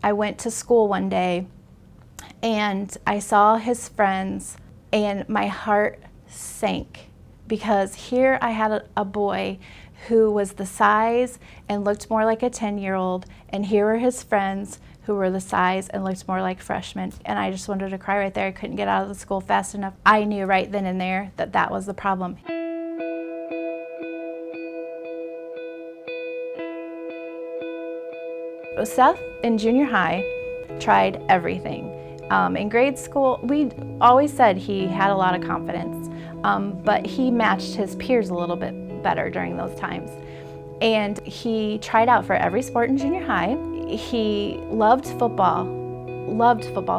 I went to school one day and I saw his friends and my heart sank, because here I had a boy who was the size and looked more like a 10-year-old, and here were his friends who were the size and looked more like freshmen. And I just wanted to cry right there. I couldn't get out of the school fast enough. I knew right then and there that that was the problem. Seth in junior high tried everything. In grade school, we always said he had a lot of confidence, but he matched his peers a little bit better during those times. And he tried out for every sport in junior high. He loved football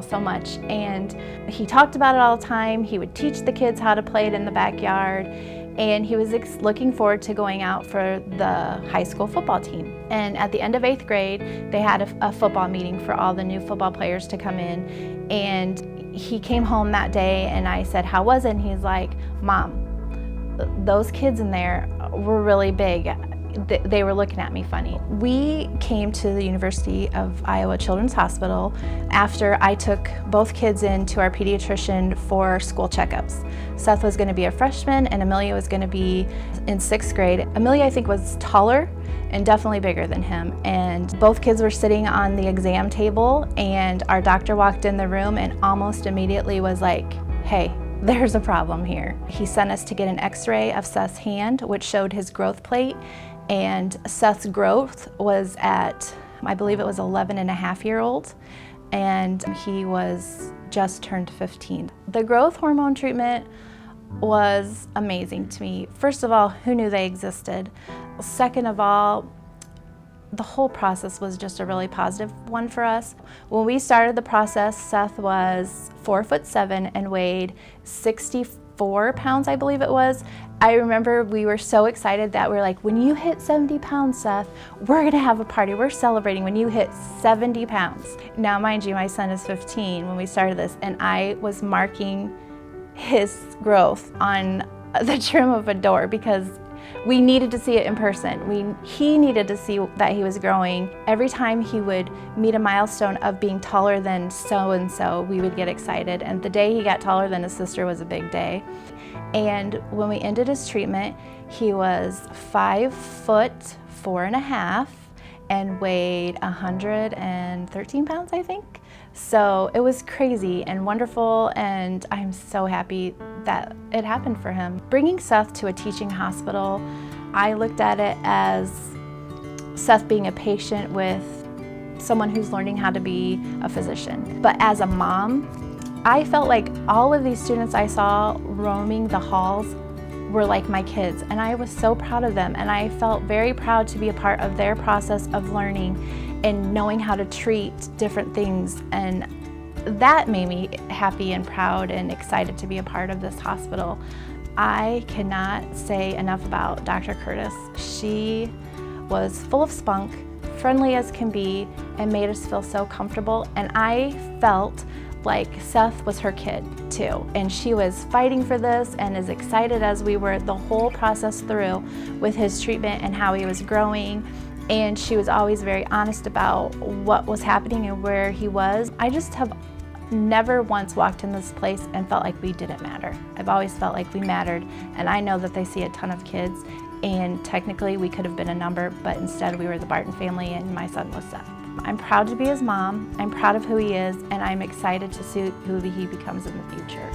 so much, and he talked about it all the time. He would teach the kids how to play it in the backyard, and he was looking forward to going out for the high school football team. And at the end of 8th grade, they had a football meeting for all the new football players to come in, and he came home that day and I said, "How was it?" And he's like, "Mom, those kids in there were really big. They were looking at me funny." We came to the University of Iowa Children's Hospital after I took both kids in to our pediatrician for school checkups. Seth was going to be a freshman and Amelia was going to be in 6th grade. Amelia, I think, was taller and definitely bigger than him. And both kids were sitting on the exam table, and our doctor walked in the room and almost immediately was like, "Hey, there's a problem here." He sent us to get an x-ray of Seth's hand, which showed his growth plate. And Seth's growth was at, I believe it was 11.5-year-old, and he was just turned 15. The growth hormone treatment was amazing to me. First of all, who knew they existed? Second of all, the whole process was just a really positive one for us. When we started the process, Seth was 4'7" and weighed 64 pounds, I believe it was. I remember we were so excited that we're like, "When you hit 70 pounds, Seth, we're gonna have a party. We're celebrating when you hit 70 pounds. Now, mind you, my son is 15 when we started this, and I was marking his growth on the trim of a door because we needed to see it in person. He needed to see that he was growing. Every time he would meet a milestone of being taller than so-and-so, we would get excited. And the day he got taller than his sister was a big day. And when we ended his treatment, he was 5'4.5" and weighed 113 pounds, I think. So it was crazy and wonderful, and I'm so happy that it happened for him. Bringing Seth to a teaching hospital, I looked at it as Seth being a patient with someone who's learning how to be a physician. But as a mom, I felt like all of these students I saw roaming the halls were like my kids, and I was so proud of them, and I felt very proud to be a part of their process of learning and knowing how to treat different things, and that made me happy and proud and excited to be a part of this hospital. I cannot say enough about Dr. Curtis. She was full of spunk, friendly as can be, and made us feel so comfortable, and I felt like Seth was her kid too, and she was fighting for this and as excited as we were the whole process through with his treatment and how he was growing, and she was always very honest about what was happening and where he was. I just have never once walked in this place and felt like we didn't matter. I've always felt like we mattered, and I know that they see a ton of kids, and technically we could have been a number, but instead we were the Barton family and my son was Seth. I'm proud to be his mom, I'm proud of who he is, and I'm excited to see who he becomes in the future.